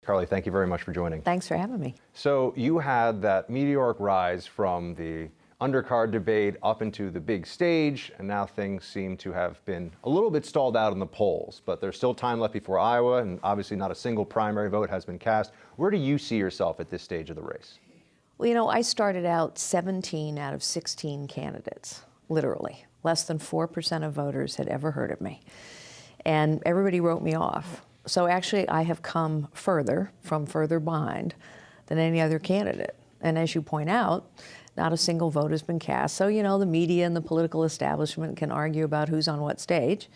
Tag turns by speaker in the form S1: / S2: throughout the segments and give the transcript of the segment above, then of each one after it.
S1: Carly, thank you very much for joining.
S2: Thanks for having me.
S1: So you had that meteoric rise from the undercard debate up into the big stage, and now things seem to have been a little bit stalled out in the polls, but there's still time left before Iowa, and obviously not a single primary vote has been cast. Where do you see yourself at this stage of the race?
S2: Well, you know, I started out 17 out of 16 candidates, literally. Less than 4% of voters had ever heard of me. And everybody wrote me off. So actually, I have come further behind than any other candidate. And as you point out, not a single vote has been cast. So, you know, the media and the political establishment can argue about who's on what stage.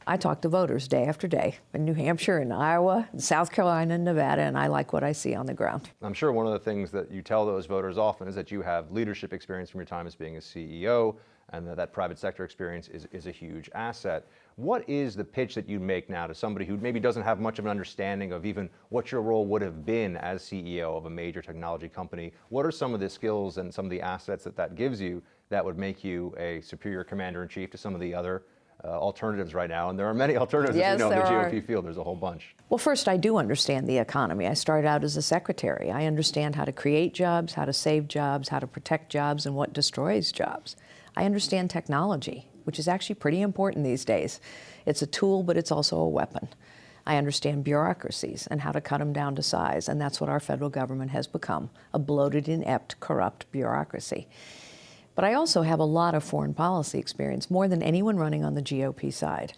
S2: I talk to voters day after day in New Hampshire, in Iowa, in South Carolina, and Nevada, and I like what I see on the ground.
S1: I'm sure one of the things that you tell those voters often is that you have leadership experience from your time as being a CEO, and that private sector experience is a huge asset. What is the pitch that you make now to somebody who maybe doesn't have much of an understanding of even what your role would have been as CEO of a major technology company? What are some of the skills and some of the assets that gives you that would make you a superior commander-in-chief to some of the other alternatives right now? And there are many alternatives,
S2: yes,
S1: as you know, in the GOP
S2: are.
S1: field. There's a whole bunch.
S2: Well, first, I do understand the economy. I started out as a secretary. I understand how to create jobs, how to save jobs, how to protect jobs, and what destroys jobs. I understand technology, which is actually pretty important these days. It's a tool, but it's also a weapon. I understand bureaucracies and how to cut them down to size, and that's what our federal government has become, a bloated, inept, corrupt bureaucracy. But I also have a lot of foreign policy experience, more than anyone running on the GOP side.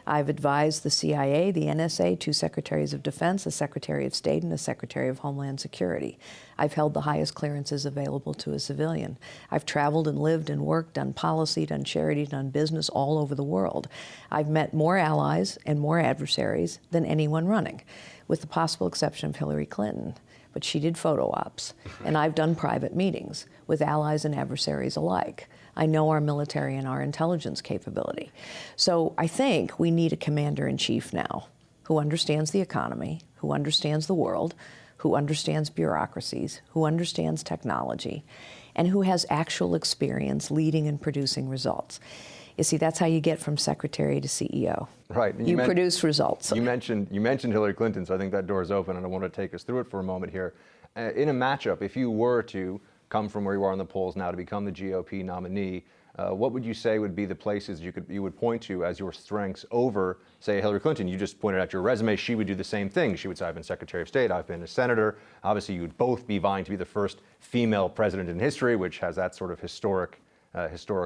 S2: I've advised the CIA, the NSA, 2 secretaries of defense, a secretary of state, and a secretary of homeland security. I've held the highest clearances available to a civilian. I've traveled and lived and worked, done policy, done charity, done business all over the world. I've met more allies and more adversaries than anyone running, with the possible exception of Hillary Clinton. But she did photo ops, and I've done private meetings with allies and adversaries alike. I know our military and our intelligence capability. So I think we need a commander-in-chief now who understands the economy, who understands the world, who understands bureaucracies, who understands technology, and who has actual experience leading and producing results. You see, that's how you get from secretary to CEO.
S1: Right.
S2: And you produce results.
S1: You mentioned Hillary Clinton, so I think that door is open, and I want to take us through it for a moment here. In a matchup, if you were to come from where you are in the polls now to become the GOP nominee, what would you say would be the places you would point to as your strengths over, say, Hillary Clinton? You just pointed out your resume. She would do the same thing. She would say, I've been Secretary of State, I've been a senator. Obviously, you would both be vying to be the first female president in history, which has that sort of historic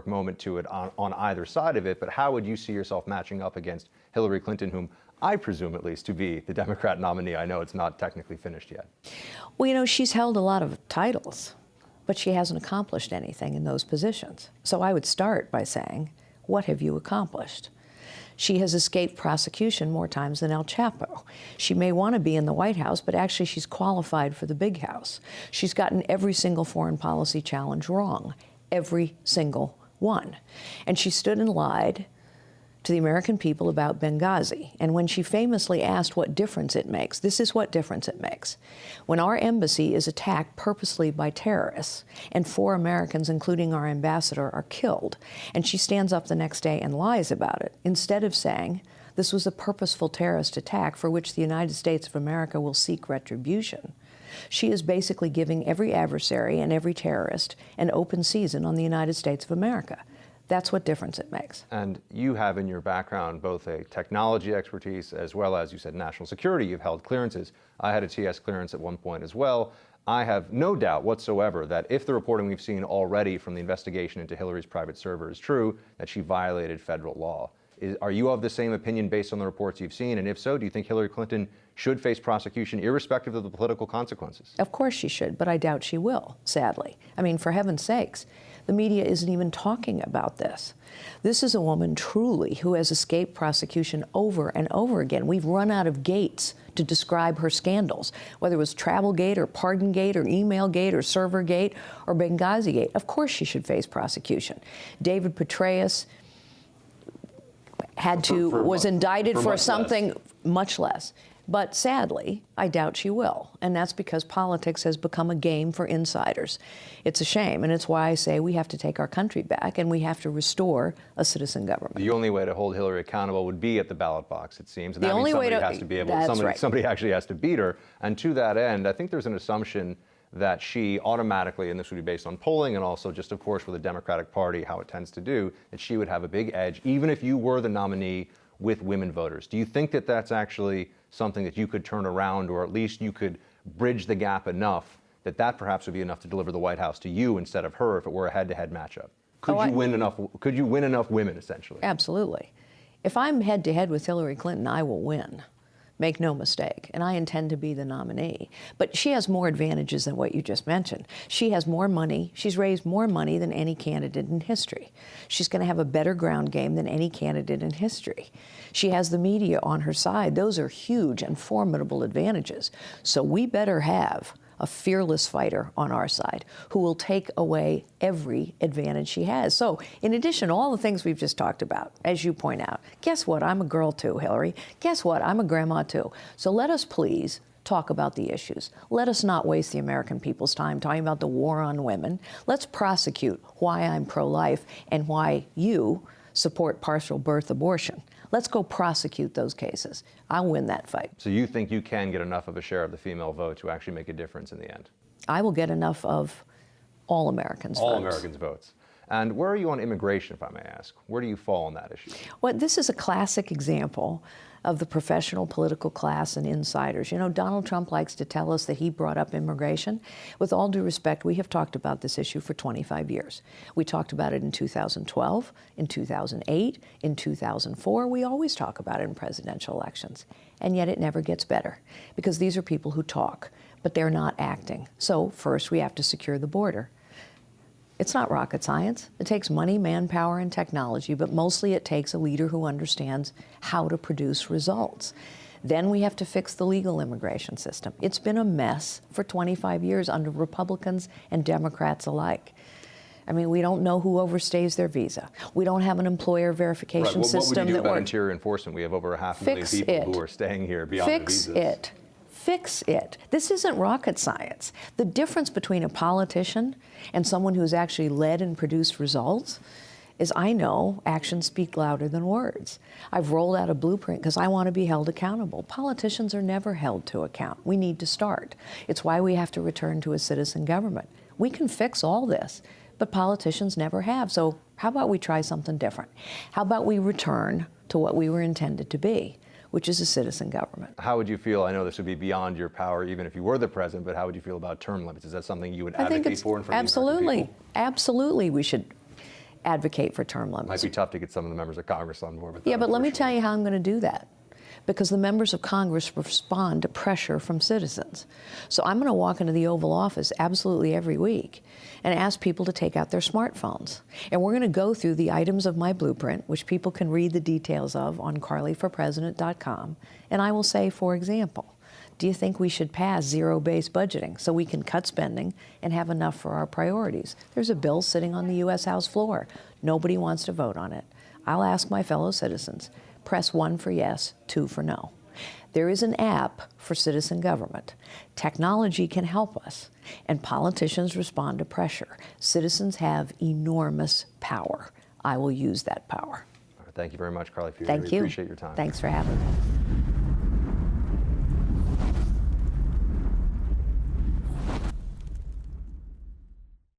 S1: moment to it on either side of it. But how would you see yourself matching up against Hillary Clinton, whom I presume at least to be the Democrat nominee? I know it's not technically finished yet.
S2: Well, you know, she's held a lot of titles, but she hasn't accomplished anything in those positions. So I would start by saying, what have you accomplished? She has escaped prosecution more times than El Chapo. She may want to be in the White House, but actually she's qualified for the big house. She's gotten every single foreign policy challenge wrong, every single one. And she stood and lied to the American people about Benghazi. And when she famously asked what difference it makes, this is what difference it makes. When our embassy is attacked purposely by terrorists, and 4 Americans, including our ambassador, are killed, and she stands up the next day and lies about it, instead of saying, this was a purposeful terrorist attack for which the United States of America will seek retribution, she is basically giving every adversary and every terrorist an open season on the United States of America. That's what difference it makes.
S1: And you have in your background both a technology expertise as well as, you said, national security. You've held clearances. I had a TS clearance at one point as well. I have no doubt whatsoever that if the reporting we've seen already from the investigation into Hillary's private server is true, that she violated federal law. Are you of the same opinion based on the reports you've seen? And if so, do you think Hillary Clinton should face prosecution irrespective of the political consequences?
S2: Of course she should, but I doubt she will, sadly. I mean, for heaven's sakes, the media isn't even talking about this. This is a woman truly who has escaped prosecution over and over again. We've run out of gates to describe her scandals, whether it was Travelgate or Pardongate or Emailgate or Servergate or Benghazigate. Of course she should face prosecution. David Petraeus was indicted for something much less. But sadly, I doubt she will. And that's because politics has become a game for insiders. It's a shame, and it's why I say we have to take our country back and we have to restore a citizen government.
S1: The only way to hold Hillary accountable would be at the ballot box, it seems. And
S2: The
S1: that means
S2: only way
S1: somebody
S2: to-
S1: has to be able,
S2: that's right.
S1: somebody actually has to beat her. And to that end, I think there's an assumption that she automatically, and this would be based on polling and also just, of course, with the Democratic Party, how it tends to do, that she would have a big edge, even if you were the nominee with women voters. Do you think that that's actually something that you could turn around, or at least you could bridge the gap enough that that perhaps would be enough to deliver the White House to you instead of her if it were a head-to-head matchup? Could you win enough women, essentially?
S2: Absolutely. If I'm head-to-head with Hillary Clinton, I will win. Make no mistake. And I intend to be the nominee. But she has more advantages than what you just mentioned. She has more money. She's raised more money than any candidate in history. She's going to have a better ground game than any candidate in history. She has the media on her side. Those are huge and formidable advantages. So we better have a fearless fighter on our side who will take away every advantage she has. So in addition to all the things we've just talked about, as you point out, guess what? I'm a girl too, Hillary. Guess what? I'm a grandma too. So let us please talk about the issues. Let us not waste the American people's time talking about the war on women. Let's prosecute why I'm pro-life and why you support partial birth abortion. Let's go prosecute those cases. I'll win that fight.
S1: So you think you can get enough of a share of the female vote to actually make a difference in the end?
S2: I will get enough of all Americans'
S1: All
S2: votes.
S1: Americans' votes. And where are you on immigration, if I may ask? Where do you fall on that issue?
S2: Well, this is a classic example of the professional political class and insiders. You know, Donald Trump likes to tell us that he brought up immigration. With all due respect, we have talked about this issue for 25 years. We talked about it in 2012, in 2008, in 2004. We always talk about it in presidential elections. And yet it never gets better because these are people who talk, but they're not acting. So first we have to secure the border. It's not rocket science. It takes money, manpower, and technology, but mostly it takes a leader who understands how to produce results. Then we have to fix the legal immigration system. It's been a mess for 25 years under Republicans and Democrats alike. I mean, we don't know who overstays their visa. We don't have an employer verification system that works.
S1: What would you do about interior enforcement? We have over 500,000 people who are staying here beyond their visas.
S2: Fix it. Fix it. This isn't rocket science. The difference between a politician and someone who's actually led and produced results is I know actions speak louder than words. I've rolled out a blueprint because I want to be held accountable. Politicians are never held to account. We need to start. It's why we have to return to a citizen government. We can fix all this, but politicians never have. So how about we try something different? How about we return to what we were intended to be, which is a citizen government.
S1: How would you feel? I know this would be beyond your power, even if you were the president, but how would you feel about term limits? Is that something you would advocate for in front of the American people?
S2: Absolutely, we should advocate for term limits.
S1: Might be tough to get some of the members of Congress on board with that.
S2: Yeah, but let me tell you how I'm going to do that. Because the members of Congress respond to pressure from citizens. So I'm going to walk into the Oval Office absolutely every week and ask people to take out their smartphones. And we're going to go through the items of my blueprint, which people can read the details of on carlyforpresident.com. And I will say, for example, do you think we should pass zero-based budgeting so we can cut spending and have enough for our priorities? There's a bill sitting on the U.S. House floor. Nobody wants to vote on it. I'll ask my fellow citizens. Press 1 for yes, 2 for no. There is an app for citizen government. Technology can help us, and politicians respond to pressure. Citizens have enormous power. I will use that power.
S1: Thank you very much, Carly Fiorina.
S2: Thank you.
S1: We appreciate your time.
S2: Thanks for having me.